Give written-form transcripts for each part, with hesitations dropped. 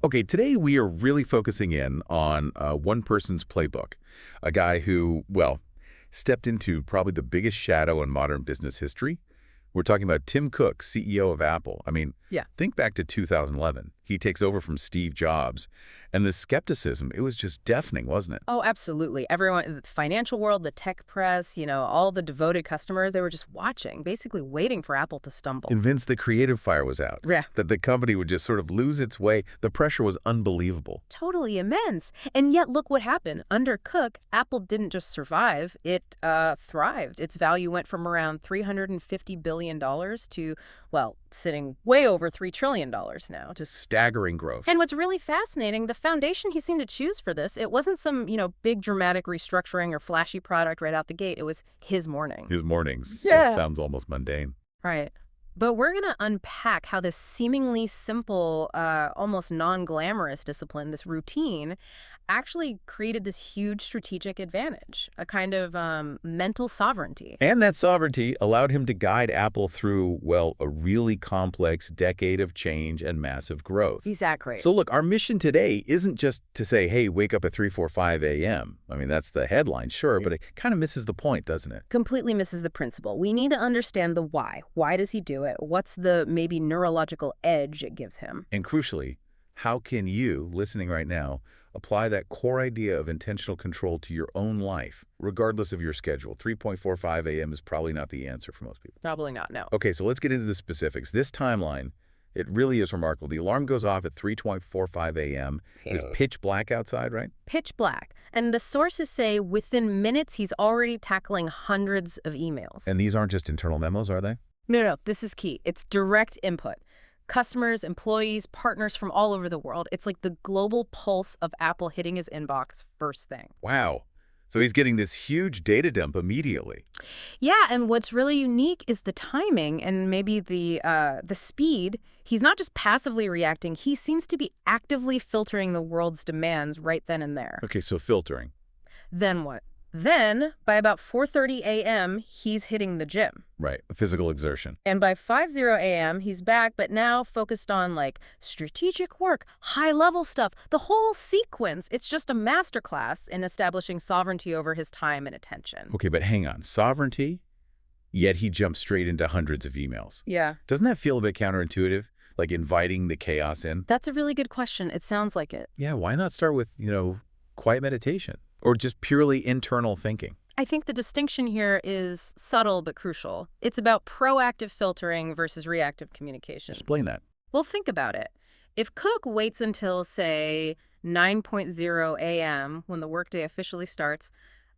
Okay, today we are really focusing in on one person's playbook, a guy who, well, stepped into probably the biggest shadow in modern business history. We're talking about Tim Cook, CEO of Apple. I mean, Yeah. think back to 2011. He takes over from Steve Jobs, and the skepticism, it was just deafening, wasn't it? Oh, absolutely. Everyone, the financial world, the tech press, all the devoted customers, they were just watching, basically waiting for Apple to stumble. Convinced the creative fire was out, Yeah. that the company would just sort of lose its way. The pressure was unbelievable. Totally immense. And yet, look what happened. Under Cook, Apple didn't just survive, it thrived. Its value went from around $350 billion to, well, sitting way over $3 trillion now. Just Staggering growth. And what's really fascinating, the foundation he seemed to choose for this, it wasn't some, big dramatic restructuring or flashy product right out the gate. It was his morning. His mornings. Yeah. That sounds almost mundane. Right. But we're going to unpack how this seemingly simple, almost non-glamorous discipline, this routine, actually created this huge strategic advantage, a kind of mental sovereignty. And that sovereignty allowed him to guide Apple through, well, a really complex decade of change and massive growth. Exactly. So look, our mission today isn't just to say, hey, wake up at 3:45 a.m. I mean, that's the headline, sure, but it kind of misses the point, doesn't it? Completely misses the principle. We need to understand the why. Why does he do it? What's the maybe neurological edge it gives him? And crucially, how can you, listening right now, apply that core idea of intentional control to your own life, regardless of your schedule? 3:45 a.m. is probably not the answer for most people. Probably not, no. Okay, so let's get into the specifics. This timeline, it really is remarkable. The alarm goes off at 3:45 a.m. It's pitch black outside, right? Pitch black. And the sources say within minutes he's already tackling hundreds of emails. And these aren't just internal memos, are they? No, this is key. It's direct input. Customers, employees, partners from all over the world. It's like the global pulse of Apple hitting his inbox first thing. Wow. So he's getting this huge data dump immediately. Yeah, and what's really unique is the timing and maybe the speed. He's not just passively reacting. He seems to be actively filtering the world's demands right then and there. Okay, so filtering. Then what? Then, by about 4:30 a.m., he's hitting the gym. Right, physical exertion. And by 5:00 a.m., he's back, but now focused on, strategic work, high-level stuff, the whole sequence. It's just a masterclass in establishing sovereignty over his time and attention. Okay, but hang on. Sovereignty, yet he jumps straight into hundreds of emails. Yeah. Doesn't that feel a bit counterintuitive? Like inviting the chaos in? That's a really good question. It sounds like it. Yeah, why not start with, quiet meditation? Or just purely internal thinking? I think the distinction here is subtle but crucial. It's about proactive filtering versus reactive communication. Explain that. Well, think about it. If Cook waits until, say, 9:00 a.m. when the workday officially starts,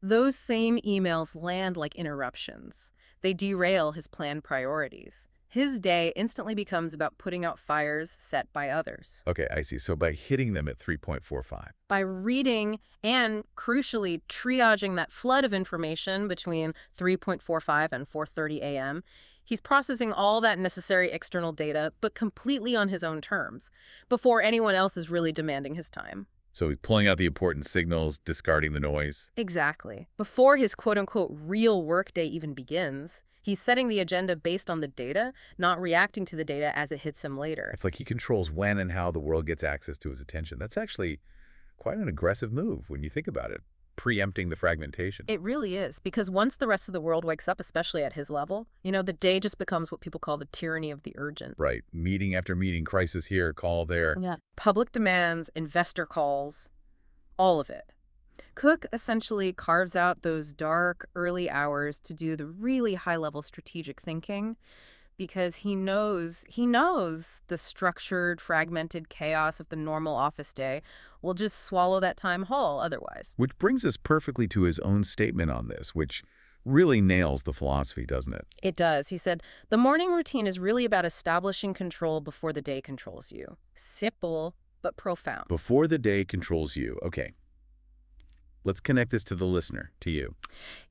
those same emails land like interruptions. They derail his planned priorities. His day instantly becomes about putting out fires set by others. Okay, I see. So by hitting them at 3:45. By reading and, crucially, triaging that flood of information between 3:45 and 4:30 a.m., he's processing all that necessary external data, but completely on his own terms, before anyone else is really demanding his time. So he's pulling out the important signals, discarding the noise. Exactly. Before his quote-unquote real workday even begins, he's setting the agenda based on the data, not reacting to the data as it hits him later. It's like he controls when and how the world gets access to his attention. That's actually quite an aggressive move when you think about it, preempting the fragmentation. It really is, because once the rest of the world wakes up, especially at his level, the day just becomes what people call the tyranny of the urgent. Right. Meeting after meeting, crisis here, call there. Yeah. Public demands, investor calls, all of it. Cook essentially carves out those dark, early hours to do the really high-level strategic thinking because he knows the structured, fragmented chaos of the normal office day will just swallow that time whole otherwise. Which brings us perfectly to his own statement on this, which really nails the philosophy, doesn't it? It does. He said, the morning routine is really about establishing control before the day controls you. Simple, but profound. Before the day controls you. Okay. Let's connect this to the listener, to you.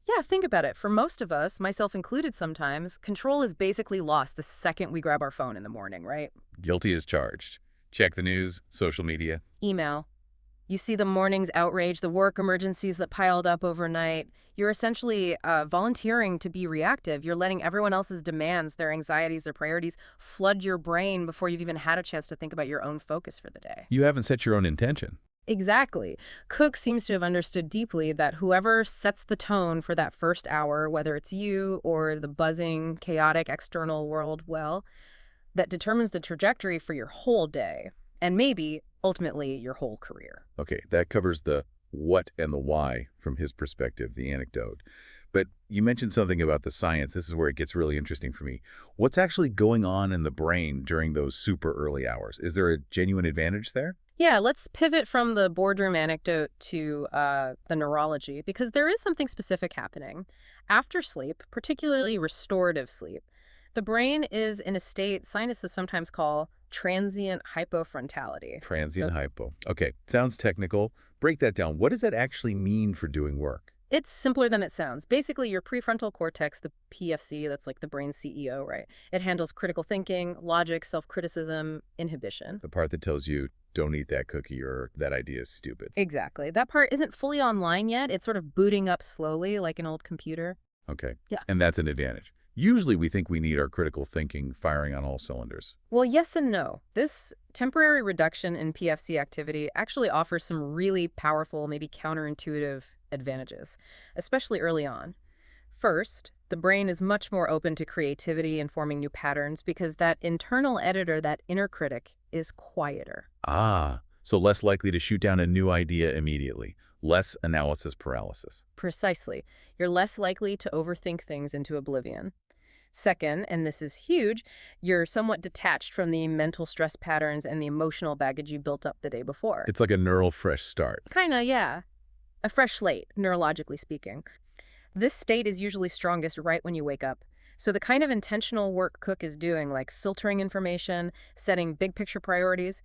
Yeah, think about it. For most of us, myself included sometimes, control is basically lost the second we grab our phone in the morning, right? Guilty as charged. Check the news, social media. Email. You see the morning's outrage, the work emergencies that piled up overnight. You're essentially volunteering to be reactive. You're letting everyone else's demands, their anxieties, their priorities flood your brain before you've even had a chance to think about your own focus for the day. You haven't set your own intention. Exactly. Cook seems to have understood deeply that whoever sets the tone for that first hour, whether it's you or the buzzing, chaotic external world, well, that determines the trajectory for your whole day and maybe ultimately your whole career. Okay, that covers the what and the why from his perspective, the anecdote. But you mentioned something about the science. This is where it gets really interesting for me. What's actually going on in the brain during those super early hours? Is there a genuine advantage there? Yeah, let's pivot from the boardroom anecdote to the neurology, because there is something specific happening. After sleep, particularly restorative sleep, the brain is in a state scientists sometimes call transient hypofrontality. Transient hypo. Okay, sounds technical. Break that down. What does that actually mean for doing work? It's simpler than it sounds. Basically, your prefrontal cortex, the PFC, that's like the brain's CEO, right? It handles critical thinking, logic, self-criticism, inhibition. The part that tells you, don't eat that cookie or that idea is stupid. Exactly. That part isn't fully online yet. It's sort of booting up slowly like an old computer. Okay. Yeah. And that's an advantage. Usually we think we need our critical thinking firing on all cylinders. Well, yes and no. This temporary reduction in PFC activity actually offers some really powerful, maybe counterintuitive advantages, especially early on. First, the brain is much more open to creativity and forming new patterns because that internal editor, that inner critic, is quieter. Ah, so less likely to shoot down a new idea immediately. Less analysis paralysis. Precisely. You're less likely to overthink things into oblivion. Second, and this is huge, you're somewhat detached from the mental stress patterns and the emotional baggage you built up the day before. It's like a neural fresh start. Kinda, yeah. A fresh slate, neurologically speaking. This state is usually strongest right when you wake up. So the kind of intentional work Cook is doing, like filtering information, setting big picture priorities,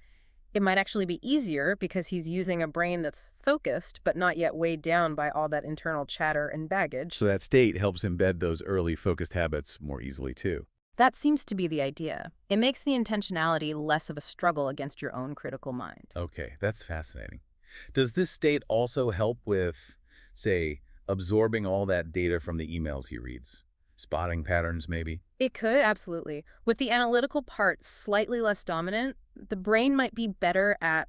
it might actually be easier because he's using a brain that's focused but not yet weighed down by all that internal chatter and baggage. So that state helps embed those early focused habits more easily too. That seems to be the idea. It makes the intentionality less of a struggle against your own critical mind. Okay, that's fascinating. Does this state also help with, say, absorbing all that data from the emails he reads? Spotting patterns, maybe? It could, absolutely. With the analytical part slightly less dominant, the brain might be better at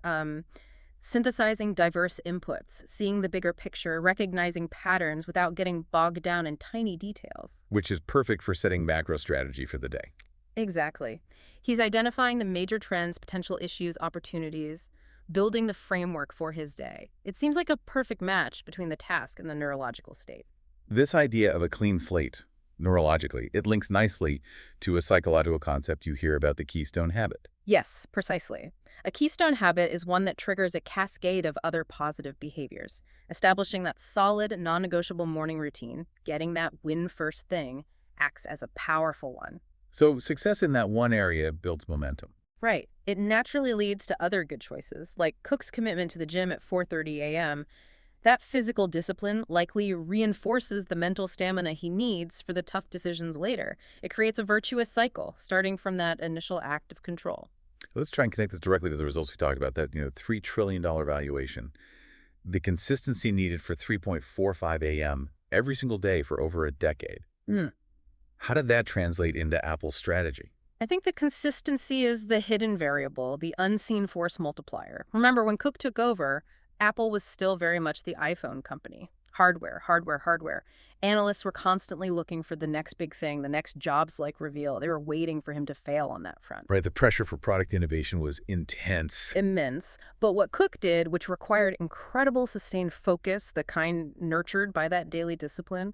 synthesizing diverse inputs, seeing the bigger picture, recognizing patterns without getting bogged down in tiny details. Which is perfect for setting macro strategy for the day. Exactly. He's identifying the major trends, potential issues, opportunities, building the framework for his day. It seems like a perfect match between the task and the neurological state. This idea of a clean slate, neurologically, it links nicely to a psychological concept you hear about the keystone habit. Yes, precisely. A keystone habit is one that triggers a cascade of other positive behaviors. Establishing that solid, non-negotiable morning routine, getting that win first thing, acts as a powerful one. So success in that one area builds momentum. Right. It naturally leads to other good choices, like Cook's commitment to the gym at 4:30 a.m. That physical discipline likely reinforces the mental stamina he needs for the tough decisions later. It creates a virtuous cycle, starting from that initial act of control. Let's try and connect this directly to the results we talked about, that $3 trillion valuation. The consistency needed for 3.45 a.m. every single day for over a decade. Mm. How did that translate into Apple's strategy? I think the consistency is the hidden variable, the unseen force multiplier. Remember, when Cook took over, Apple was still very much the iPhone company. Hardware, hardware, hardware. Analysts were constantly looking for the next big thing, the next Jobs-like reveal. They were waiting for him to fail on that front. Right, the pressure for product innovation was intense. Immense. But what Cook did, which required incredible sustained focus, the kind nurtured by that daily discipline,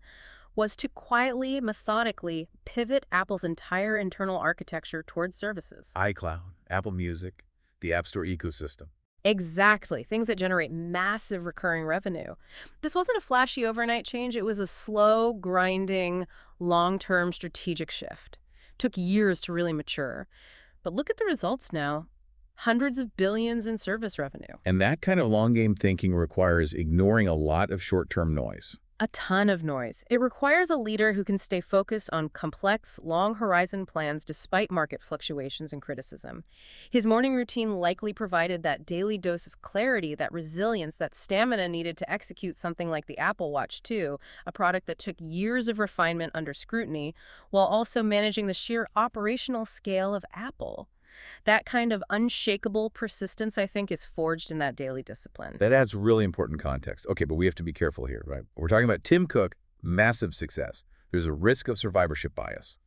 was to quietly, methodically pivot Apple's entire internal architecture towards services. iCloud, Apple Music, the App Store ecosystem. Exactly. Things that generate massive recurring revenue. This wasn't a flashy overnight change. It was a slow, grinding, long-term strategic shift. Took years to really mature. But look at the results now. Hundreds of billions in service revenue. And that kind of long game thinking requires ignoring a lot of short-term noise. A ton of noise. It requires a leader who can stay focused on complex, long horizon plans despite market fluctuations and criticism. His morning routine likely provided that daily dose of clarity, that resilience, that stamina needed to execute something like the Apple Watch 2, a product that took years of refinement under scrutiny, while also managing the sheer operational scale of Apple. That kind of unshakable persistence, I think, is forged in that daily discipline. That adds really important context. Okay, but we have to be careful here, right? We're talking about Tim Cook, massive success. There's a risk of survivorship bias.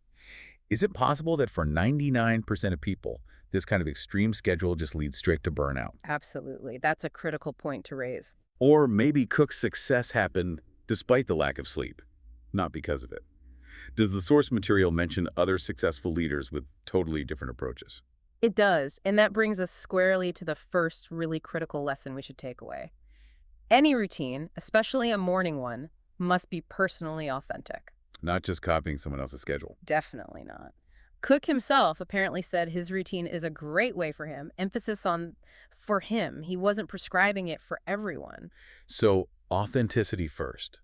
Is it possible that for 99% of people, this kind of extreme schedule just leads straight to burnout? Absolutely. That's a critical point to raise. Or maybe Cook's success happened despite the lack of sleep, not because of it. Does the source material mention other successful leaders with totally different approaches? It does, and that brings us squarely to the first really critical lesson we should take away. Any routine, especially a morning one, must be personally authentic. Not just copying someone else's schedule. Definitely not. Cook himself apparently said his routine is a great way for him, emphasis on for him. He wasn't prescribing it for everyone. So, authenticity first.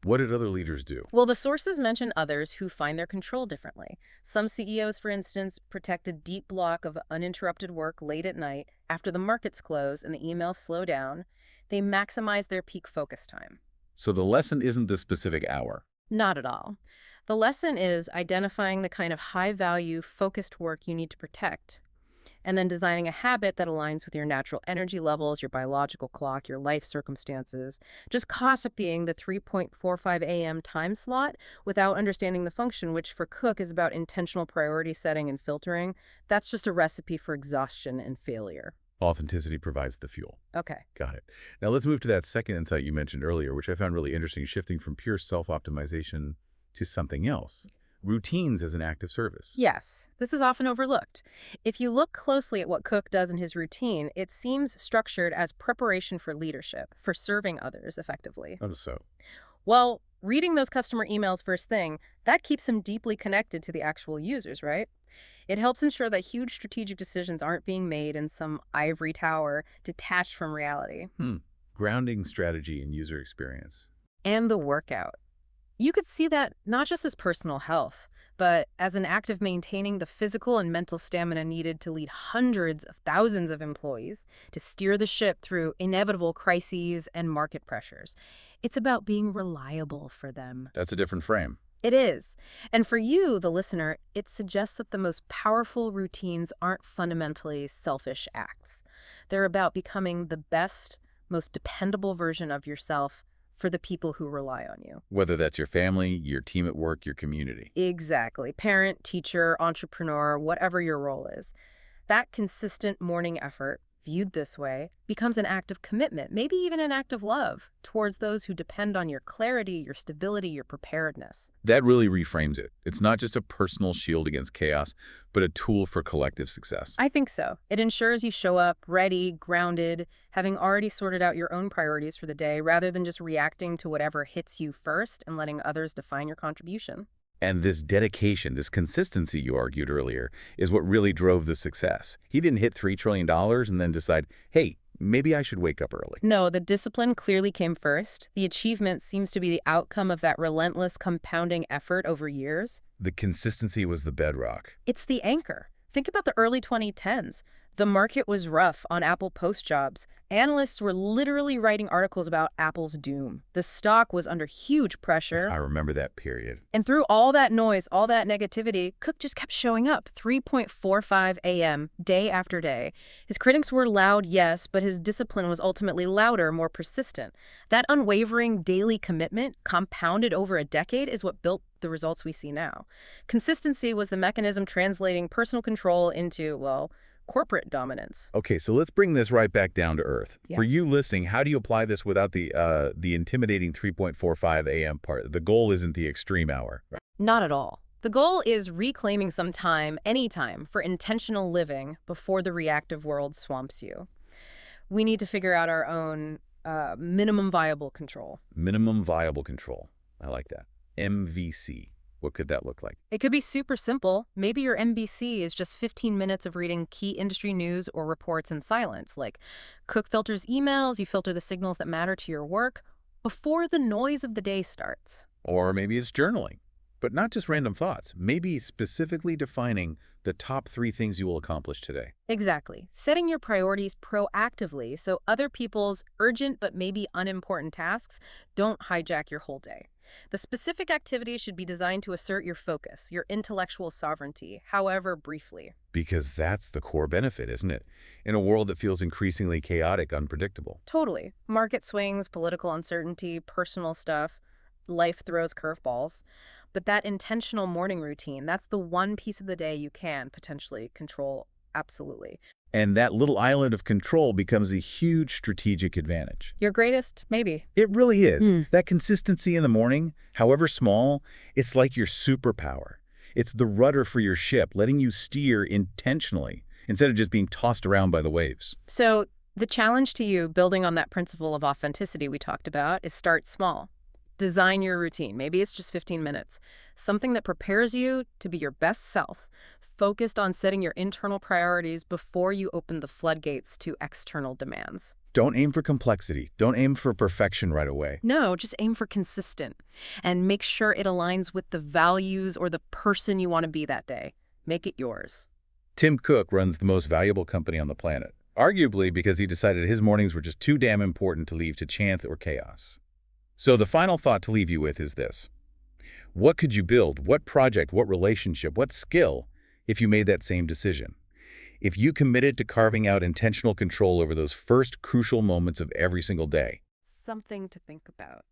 What did other leaders do? Well, the sources mention others who find their control differently. Some CEOs, for instance, protect a deep block of uninterrupted work late at night after the markets close and the emails slow down. They maximize their peak focus time. So the lesson isn't the specific hour. Not at all. The lesson is identifying the kind of high-value, focused work you need to protect, and then designing a habit that aligns with your natural energy levels, your biological clock, your life circumstances. Just copying the 3:45 a.m. time slot without understanding the function, which for Cook is about intentional priority setting and filtering, that's just a recipe for exhaustion and failure. Authenticity provides the fuel. Okay. Got it. Now let's move to that second insight you mentioned earlier, which I found really interesting, shifting from pure self-optimization to something else. Routines as an act of service. Yes, this is often overlooked. If you look closely at what Cook does in his routine, it seems structured as preparation for leadership, for serving others effectively. Oh, so. Well, reading those customer emails first thing, that keeps him deeply connected to the actual users, right? It helps ensure that huge strategic decisions aren't being made in some ivory tower detached from reality. Grounding strategy and user experience. And the workout. You could see that not just as personal health, but as an act of maintaining the physical and mental stamina needed to lead hundreds of thousands of employees, to steer the ship through inevitable crises and market pressures. It's about being reliable for them. That's a different frame. It is. And for you, the listener, it suggests that the most powerful routines aren't fundamentally selfish acts. They're about becoming the best, most dependable version of yourself for the people who rely on you. Whether that's your family, your team at work, your community. Exactly. Parent, teacher, entrepreneur, whatever your role is. That consistent morning effort, viewed this way, becomes an act of commitment, maybe even an act of love, towards those who depend on your clarity, your stability, your preparedness. That really reframes it. It's not just a personal shield against chaos, but a tool for collective success. I think so. It ensures you show up ready, grounded, having already sorted out your own priorities for the day, rather than just reacting to whatever hits you first and letting others define your contribution. And this dedication, this consistency you argued earlier, is what really drove the success. He didn't hit $3 trillion and then decide, hey, maybe I should wake up early. No, the discipline clearly came first. The achievement seems to be the outcome of that relentless compounding effort over years. The consistency was the bedrock. It's the anchor. Think about the early 2010s. The market was rough on Apple post jobs. Analysts were literally writing articles about Apple's doom. The stock was under huge pressure. I remember that period. And through all that noise, all that negativity, Cook just kept showing up, 3:45 a.m., day after day. His critics were loud, yes, but his discipline was ultimately louder, more persistent. That unwavering daily commitment, compounded over a decade, is what built the results we see now. Consistency was the mechanism translating personal control into, well, corporate dominance. Okay, so let's bring this right back down to earth. Yeah. For you listening, how do you apply this without the intimidating 3:45 a.m. part? The goal isn't the extreme hour. Not at all. The goal is reclaiming some time, anytime, for intentional living before the reactive world swamps you. We need to figure out our own minimum viable control. Minimum viable control. I like that. MVC. What could that look like? It could be super simple. Maybe your MBC is just 15 minutes of reading key industry news or reports in silence. Like Cook filters emails, you filter the signals that matter to your work. before the noise of the day starts. Or maybe it's journaling, but not just random thoughts. Maybe specifically defining the top 3 things you will accomplish today. Exactly. Setting your priorities proactively so other people's urgent but maybe unimportant tasks don't hijack your whole day. The specific activity should be designed to assert your focus, your intellectual sovereignty, however briefly. Because that's the core benefit, isn't it? In a world that feels increasingly chaotic, unpredictable. Totally. Market swings, political uncertainty, personal stuff, life throws curveballs. But that intentional morning routine, that's the one piece of the day you can potentially control. Absolutely. And that little island of control becomes a huge strategic advantage. Your greatest, maybe. It really is. Hmm. That consistency in the morning, however small, it's like your superpower. It's the rudder for your ship, letting you steer intentionally instead of just being tossed around by the waves. So the challenge to you, building on that principle of authenticity we talked about, is start small. Design your routine. Maybe it's just 15 minutes. Something that prepares you to be your best self, focused on setting your internal priorities before you open the floodgates to external demands. Don't aim for complexity. Don't aim for perfection right away. No, just aim for consistent and make sure it aligns with the values or the person you want to be that day. Make it yours. Tim Cook runs the most valuable company on the planet, arguably because he decided his mornings were just too damn important to leave to chance or chaos. So the final thought to leave you with is this. What could you build? What project, what relationship, what skill if you made that same decision? If you committed to carving out intentional control over those first crucial moments of every single day? Something to think about.